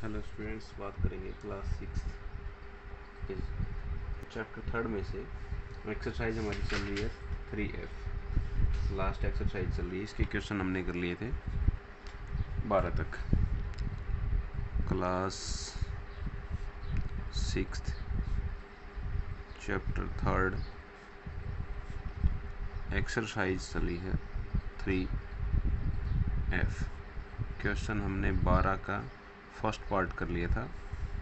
Hello students, बात करेंगे class 6 के चैप्टर 3 में से। एक्सरसाइज हमारी चल रही है 3F। लास्ट एक्सरसाइज चल रही है, इसके क्वेश्चन हमने कर लिए थे 12 तक। क्लास 6 चैप्टर 3 एक्सरसाइज चली है 3F। क्वेश्चन हमने 12 का फर्स्ट पार्ट कर लिया था,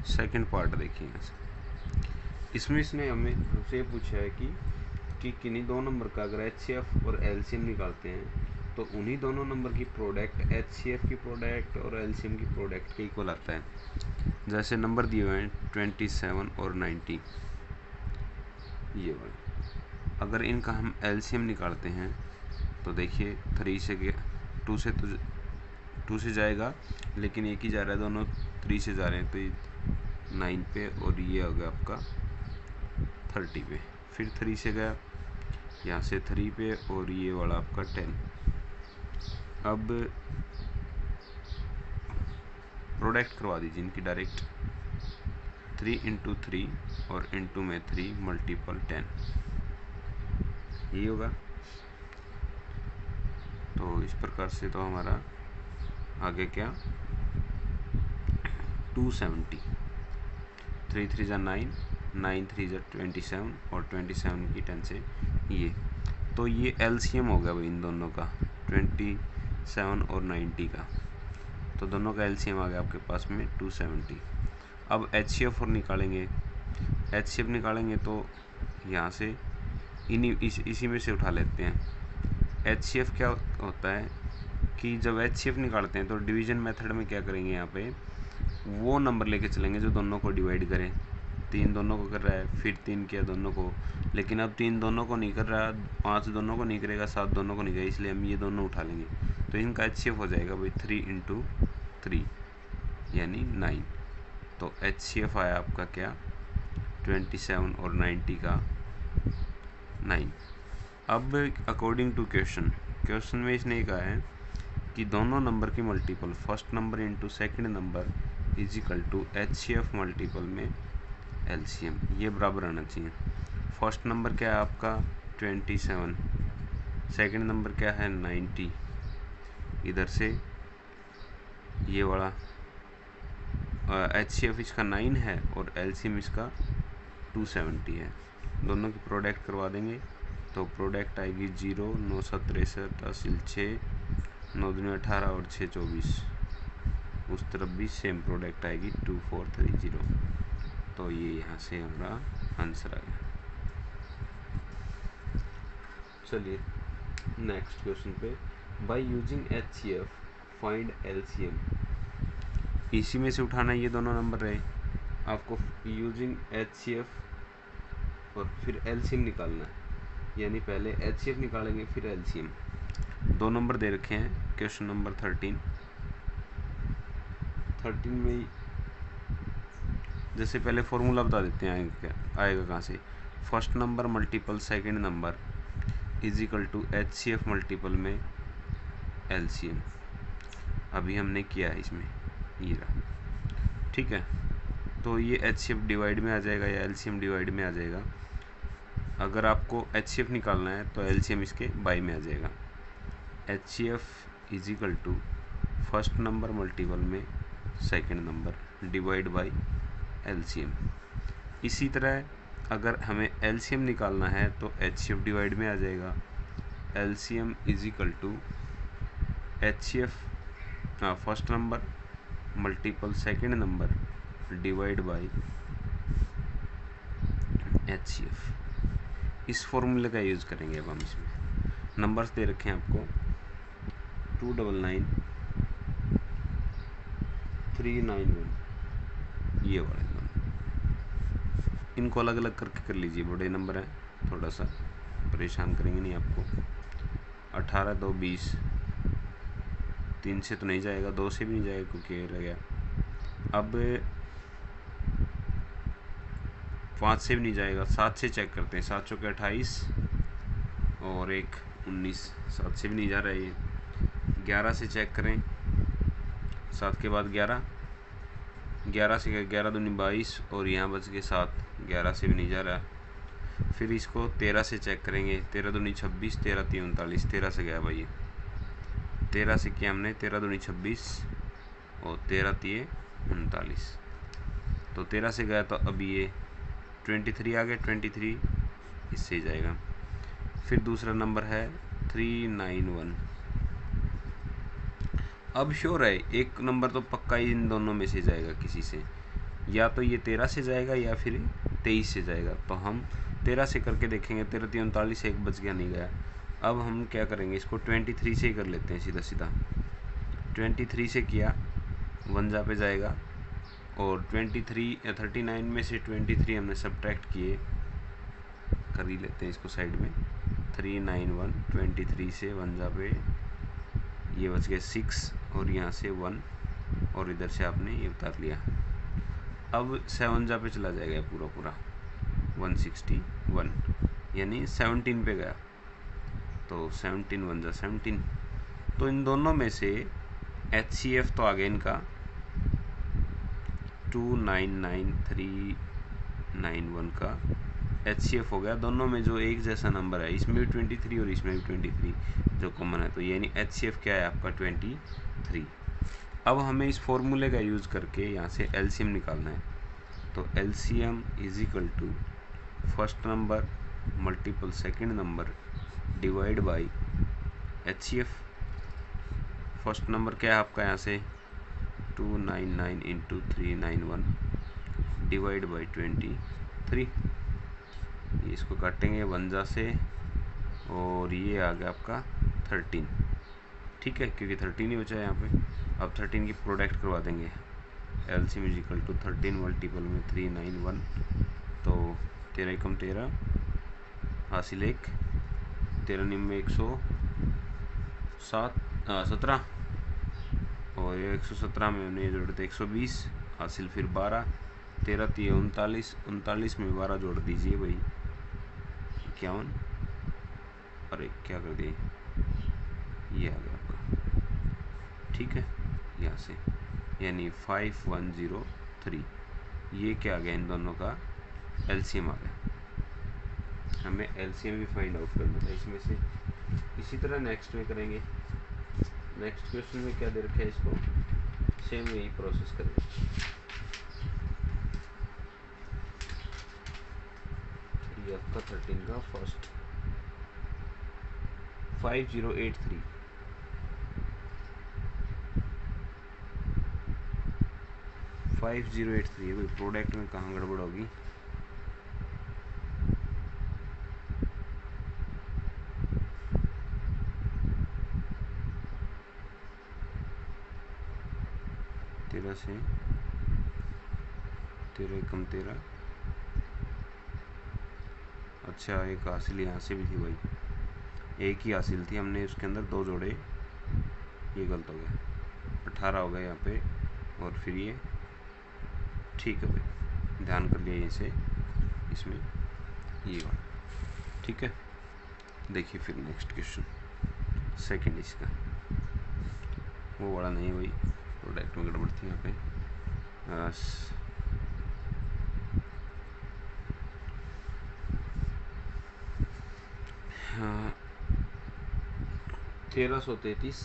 सेकंड पार्ट देखिए। इसमें इसने हमसे पूछा है कि किन्हीं दो नंबर का अगर HCF और LCM निकालते हैं तो उन्हीं दोनों नंबर की प्रोडक्ट HCF की प्रोडक्ट और LCM की प्रोडक्ट के इक्वल आता है। जैसे नंबर दिए हुए हैं 27 और 90, ये वाले। अगर इनका हम LCM निकालते हैं तो देखिए 3 से 2 से जाएगा, लेकिन एक ही जा रहा है, दोनों 3 से जा रहे हैं, तो ये 9 पे और ये हो गया आपका 30 पे। फिर 3 से गया, यहाँ से 3 पे और ये वाला आपका 10। अब प्रोडक्ट करवा दीजिए इनकी डायरेक्ट। 3 इंटू 3 और इंटू में 3 मल्टीपल 10, यही होगा। तो इस प्रकार से तो हमारा आगे क्या 270। 3 3 जा 9, 9 3 जा 27 और 27 की 10 से ये। तो ये LCM हो गया भाई इन दोनों का, 27 और 90 का। तो दोनों का LCM आ गया आपके पास में 270। अब HCF और निकालेंगे। HCF निकालेंगे तो यहाँ से इसी में से उठा लेते हैं। HCF क्या होता है कि जब HCF निकालते हैं तो डिवीजन मेथड में क्या करेंगे, यहाँ पे वो नंबर लेके चलेंगे जो दोनों को डिवाइड करें। 3 दोनों को कर रहा है, फिर 3 किया दोनों को, लेकिन अब 3 दोनों को नहीं कर रहा, 5 दोनों को नहीं करेगा, 7 दोनों को नहीं करेगा, इसलिए हम ये दोनों उठा लेंगे। तो इनका HCF हो जाएगा भाई 3 इंटू 3 यानी 9। तो HCF आया आपका क्या 27 और 90 का 9। अब अकॉर्डिंग टू क्वेश्चन में इसने कहा है कि दोनों नंबर की multiple first number into second number is equal to HCF multiple में LCM, ये बराबर आना चाहिए। फर्स्ट नंबर क्या है आपका 27, सेकेंड नंबर क्या है 90, इधर से ये वाला HCF इसका 9 है और LCM इसका 270 है। दोनों की प्रोडक्ट करवा देंगे तो प्रोडक्ट आएगी 0, 9 7 63 हासिल 6, 9 दूनी 18 और 6 24। उस तरफ भी सेम प्रोडक्ट आएगी 2430। तो ये यहाँ से हमारा आंसर आ गया। चलिए नेक्स्ट क्वेश्चन पे। By using HCF find LCM। इसी में से उठाना ये दोनों नंबर रहे, आपको यूजिंग HCF और फिर LCM निकालना है, यानी पहले HCF निकालेंगे फिर LCM। दो नंबर दे रखे हैं क्वेश्चन नंबर 13 में। जैसे पहले फॉर्मूला बता देते हैं आएगा कहाँ से। First number multiple second number is equal to HCF multiple में LCM। अभी हमने किया है इसमें, ये रहा, ठीक है। तो ये HCF डिवाइड में आ जाएगा या LCM डिवाइड में आ जाएगा। अगर आपको HCF निकालना है तो LCM इसके बाई में आ जाएगा। HCF is equal to first number multiple में second number divide by LCM। इसी तरह अगर हमें LCM निकालना है तो HCF डिवाइड में आ जाएगा। LCM is equal to HCF first number multiple second number divide by HCF। इस फॉर्मूले का यूज़ करेंगे अब हम इसमें। नंबर्स दे रखे हैं आपको 299 391, ये वाले नंबर। इनको अलग अलग करके कर लीजिए, बड़े नंबर हैं, थोड़ा सा परेशान करेंगे नहीं आपको। 18 2 20, 3 से तो नहीं जाएगा, 2 से भी नहीं जाएगा क्योंकि रह गया। अब 5 से भी नहीं जाएगा, 7 से चेक करते हैं। 7 चौके 28 और 1 19, 7 से भी नहीं जा रहा है ये। 11 से चेक करें, 7 के बाद 11 11 से 11 दूनी 22 और यहाँ बच गए 7, 11 से भी नहीं जा रहा। फिर इसको 13 से चेक करेंगे, 13 दूनी 26, 13 3 39, 13 से गया भाई, 13 से किया हमने, 13 दूनी 26 और 13 3 39, तो 13 से गया, तो अभी ये 23 आ गया, 23 इससे जाएगा। फिर दूसरा नंबर है 391। अब श्योर है एक नंबर तो पक्का ही इन दोनों में से जाएगा किसी से, या तो ये 13 से जाएगा या फिर 23 से जाएगा। तो हम 13 से करके देखेंगे, 13 3 39, एक बच गया, नहीं गया। अब हम क्या करेंगे, इसको 23 से ही कर लेते हैं सीधा सीधा। 23 से किया 1 पे जाएगा, और 39 में से 23 हमने सब्ट्रैक्ट किए, कर ही लेते हैं इसको साइड में। 391, 23 से 1 पे ये बच गए 6, और यहाँ से 1, और इधर से आपने ये उतार लिया। अब 7 पे चला जाएगा पूरा पूरा 161, यानी 17 पे गया, तो 17 1 17। तो इन दोनों में से HCF तो आ गया इनका 299391 का HCF हो गया। दोनों में जो एक जैसा नंबर है, इसमें भी 23 और इसमें भी 23 जो कॉमन है, तो यानी HCF क्या है आपका 23। अब हमें इस फॉर्मूले का यूज़ करके यहाँ से LCM निकालना है। तो LCM is equal to first number multiple second number divide by HCF। First number क्या है आपका, यहाँ से 299 इंटू 391 डिवाइड बाई 23। इसको काटेंगे 1 से, और ये आ गया आपका 13, ठीक है, क्योंकि 13 ही बचा है यहाँ पे। अब 13 की प्रोडक्ट करवा देंगे, LCM is equal to 13 multiple में 391, तो 13 कम 13 हासिल 1, 13 में 117, और ये 117 में हमने जोड़ दिया 120 हासिल, फिर 12, 13 3 39, 39 में 12 जोड़ दीजिए भाई 51, अरे क्या कर दिए, ये आ गया आपका, ठीक है, यहाँ से, यानी 5103। ये क्या आ गया, इन दोनों का LCM आ गया। हमें LCM भी फाइंड आउट करना था इसमें से। इसी तरह नेक्स्ट में करेंगे। नेक्स्ट क्वेश्चन में क्या दे रखा है, इसको सेम यही प्रोसेस करेंगे। ये आपका 13 का फर्स्ट 5083 5083 भाई, प्रोडक्ट में कहाँ गड़बड़ होगी, से 13 कम 13, अच्छा एक हासिल यहाँ से भी थी भाई, एक ही हासिल थी, हमने उसके अंदर 2 जोड़े, ये गलत हो गया, 18 हो गया यहाँ पे, और फिर ये ठीक है भाई, ध्यान कर लिया इसे, इसमें ये वाला, ठीक है। देखिए फिर नेक्स्ट क्वेश्चन सेकंड इसका, वो वाला नहीं भाई, प्रोडक्ट में गड़बड़ थी यहाँ पे। 1333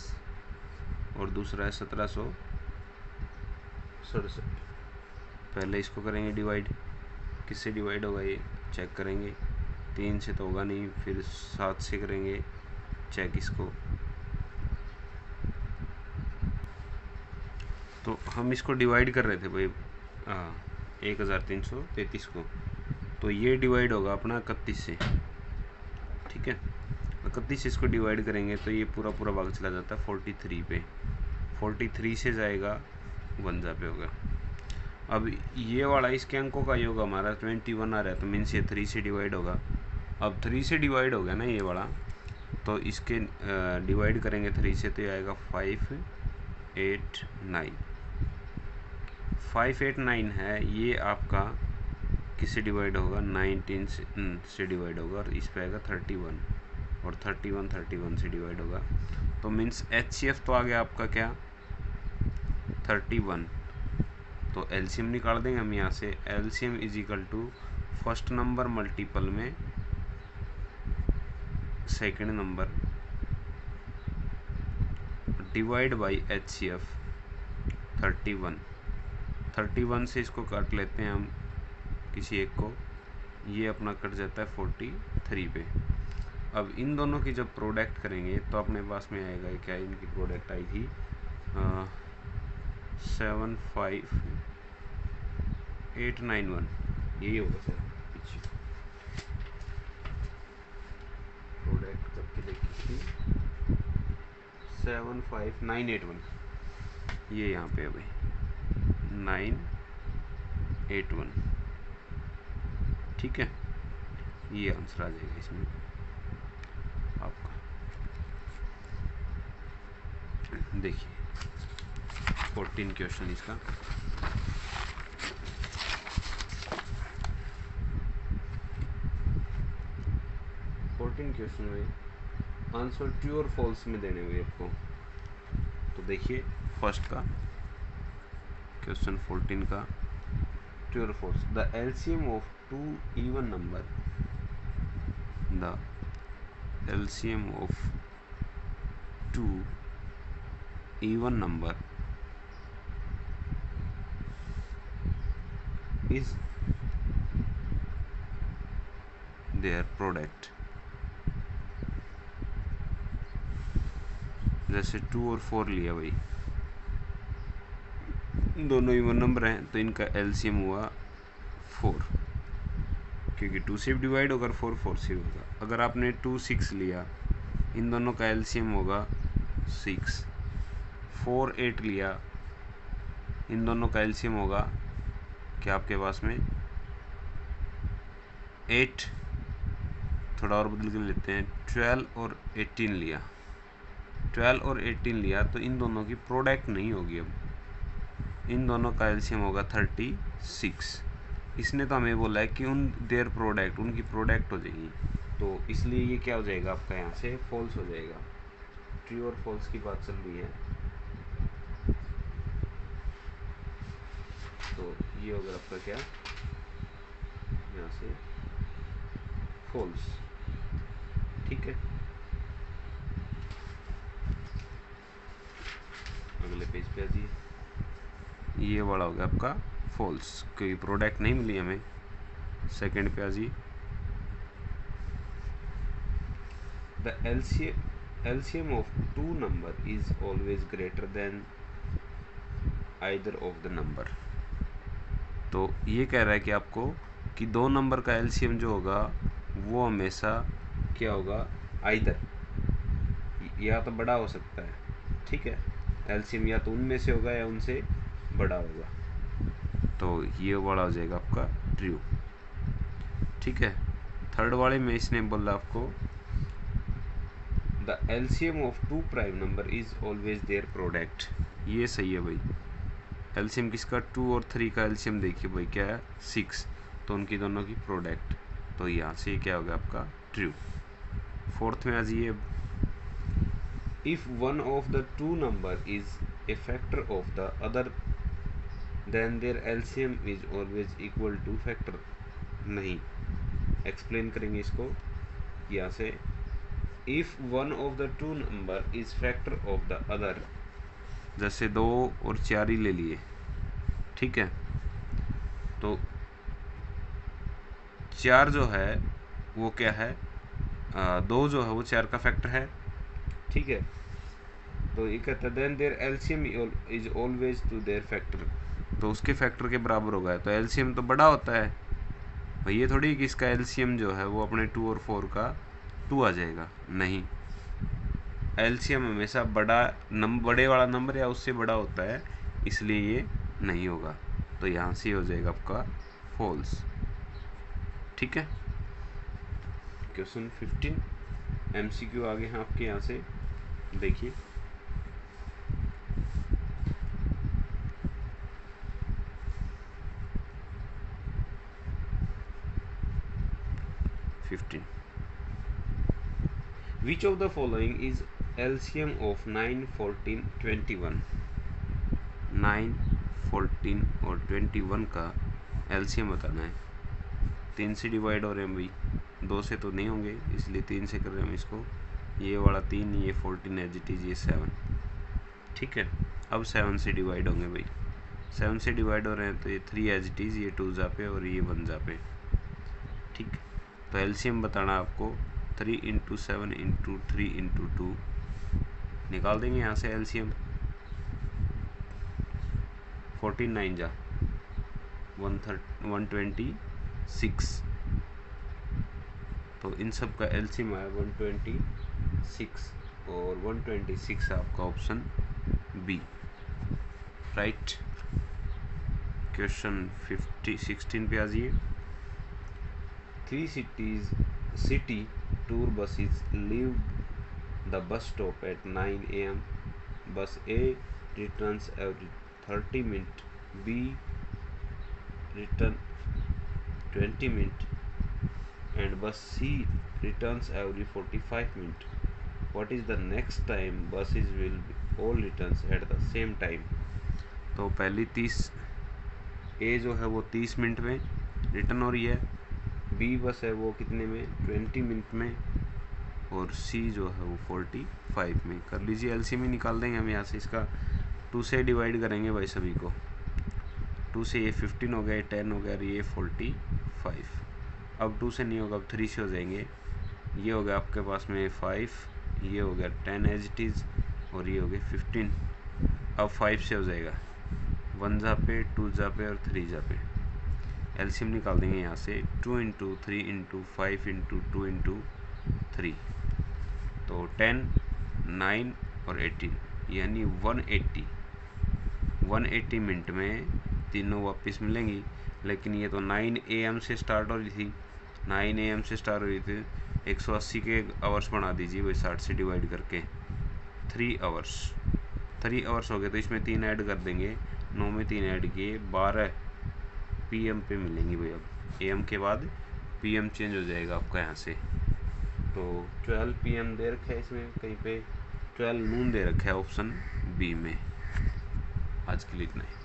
और दूसरा है 1767। पहले इसको करेंगे डिवाइड, किससे डिवाइड होगा ये चेक करेंगे, 3 से तो होगा नहीं, फिर 7 से करेंगे चेक इसको। तो हम इसको डिवाइड कर रहे थे भाई 1333 को, तो ये डिवाइड होगा अपना 31 से, ठीक है। 31 से इसको डिवाइड करेंगे तो ये पूरा पूरा भाग चला जाता है 43 पे, 43 से जाएगा 1 पे होगा। अब ये वाला इसके अंकों का योग हमारा 21 आ रहा है, तो मीन्स ये 3 से डिवाइड होगा। अब 3 से डिवाइड हो गया ना ये वाला, तो इसके डिवाइड करेंगे 3 से, तो ये आएगा 589। 589 है, ये आपका किससे डिवाइड होगा, 19 से डिवाइड होगा, और इस पे आएगा 31, और 31 से डिवाइड होगा, तो मीन्स HCF तो आ गया आपका क्या 31, तो एलसीएम निकाल देंगे हम यहाँ से। LCM is equal to first number multiple में second number divide by HCF 31 से इसको काट लेते हैं हम किसी एक को, ये अपना कट जाता है 43 पे। अब इन दोनों की जब प्रोडक्ट करेंगे तो अपने पास में आएगा क्या, इनकी प्रोडक्ट आई थी 75891, यही होगा सर पीछे प्रोडक्ट करके देखी थी 75981, ये यहाँ पे है भाई 981, ठीक है, ये आंसर आ जाएगा इसमें आपका। देखिए 14 क्वेश्चन इसका। क्वेश्चन में आंसर ट्रू और फॉल्स में देने हुए आपको। तो देखिए फर्स्ट का क्वेश्चन 14 का ट्रू और false. The LCM of two even number, the LCM of two even number is their product। जैसे 2 और 4 लिया भाई, दोनों इवन नंबर हैं तो इनका एलसीएम हुआ 4, क्योंकि 2 से डिवाइड होकर 4 से होगा। अगर आपने 2 6 लिया, इन दोनों का एलसीएम होगा 6। 4 8 लिया, इन दोनों का एलसीएम होगा क्या आपके पास में 8, थोड़ा और बदल के लेते हैं 12 और 18 लिया, 12 और 18 लिया तो इन दोनों की प्रोडक्ट नहीं होगी। अब इन दोनों का एलसीएम होगा 36। इसने तो हमें बोला है कि देयर प्रोडक्ट, उनकी प्रोडक्ट हो जाएगी, तो इसलिए ये क्या हो जाएगा आपका यहाँ से फॉल्स हो जाएगा। ट्रू और फॉल्स की बात चल रही है, तो ये होगा आपका क्या यहाँ से फॉल्स, ठीक है। अगले पेज पे आ जाइए, ये वाला हो गया आपका फॉल्स, क्योंकि प्रोडक्ट नहीं मिली हमें। सेकंड पे आ जाइए, the LCM of two number is always greater than either of the number. तो ये कह रहा है कि आपको कि दो नंबर का एलसीएम जो होगा वो हमेशा क्या होगा, आइदर, या तो बड़ा हो सकता है, ठीक है, एलसीएम या तो उनमें से होगा या उनसे बड़ा होगा, तो ये बड़ा हो जाएगा आपका ट्रू, ठीक है। थर्ड वाले में इसने बोला आपको the LCM of two prime number is always their product, ये सही है भाई। एलसीएम किसका, 2 और 3 का एलसीएम देखिए भाई क्या है 6, तो उनकी दोनों की प्रोडक्ट, तो यहाँ से क्या होगा आपका ट्रू। फोर्थ में आ जाइए, if one of the two number is a factor of the other then their LCM is always equal to factor. नहीं, एक्सप्लेन करेंगे इसको यहाँ से। If one of the two number is factor of the other, जैसे 2 और 4 ही ले लिए, ठीक है, तो 4 जो है वो क्या है, 2 जो है वो 4 का फैक्टर है, ठीक है। तो ये कहता है then their LCM is always to their factor, तो उसके फैक्टर के बराबर होगा, तो एलसीएम तो बड़ा होता है भाई। ये थोड़ी कि इसका एलसीएम जो है वो अपने 2 और 4 का 2 आ जाएगा, नहीं, एलसीएम हमेशा बड़े वाला नंबर या उससे बड़ा होता है, इसलिए ये नहीं होगा, तो यहाँ से हो जाएगा आपका फॉल्स, ठीक है। क्वेश्चन 15 एमसीक्यू आगे हैं आपके, यहाँ से देखिए, Which of the following is LCM of 9, 14, 21? 9, 14 और 21 का एलसीएम बताना है। 3 से डिवाइड हो रहे हैं भाई, 2 से तो नहीं होंगे इसलिए 3 से कर रहे हैं हम इसको। ये वाला 3, ये 14 एज इट इज़, ये 7, ठीक है। अब 7 से डिवाइड होंगे भाई, 7 से डिवाइड हो रहे हैं तो ये 3 एज इट इज़, ये 2 जा पे और ये 1 जा पे, ठीक। तो एलसीएम बताना आपको 3 इंटू 7 इंटू 3 इंटू 2, निकाल देंगे यहाँ से एलसीएम। 14 9 जा 126, तो इन सब का एलसीएम आया 126 और 126 आपका ऑप्शन बी, राइट। क्वेश्चन 16 पे आ जाइए। 3 city tour buses leave the bus stop at 9 AM. Bus A returns every 30 minutes, B return 20 minutes, and bus C returns every 45 minutes. What is the next time buses will all returns at the same time? तो पहली 30 A जो है वो 30 minute में return हो रही है, B बस है वो कितने में, 20 मिनट में, और C जो है वो 45 में। कर लीजिए एलसीएम ही निकाल देंगे हम यहाँ से। इसका 2 से डिवाइड करेंगे भाई सभी को, 2 से ये 15 हो गया, 10 हो गया और ये 45। अब 2 से नहीं होगा, अब 3 से हो जाएंगे। ये हो गया आपके पास में 5, ये हो गया 10 एज इट इज़, और ये हो गया 15। अब 5 से हो जाएगा, 1 जा पे, 2 जा पे और 3 जा पे। एलसीएम निकाल देंगे यहाँ से, 2 इंटू 3 इंटू 5 इंटू 2 इंटू 3, तो 10 9 और 18 यानी 180 मिनट में तीनों वापस मिलेंगी। लेकिन ये तो 9 AM से स्टार्ट हो रही थी, 9 AM से स्टार्ट हो रही थी। 180 के आवर्स बना दीजिए वही 60 से डिवाइड करके, 3 आवर्स हो गए। तो इसमें 3 ऐड कर देंगे, 9 में 3 ऐड किए, 12 PM पे मिलेंगी भाई। अब AM के बाद PM चेंज हो जाएगा आपका यहाँ से। तो 12 PM दे रखा है इसमें, कहीं पे 12 नून दे रखा है ऑप्शन बी में। आज के लिए इतना ही।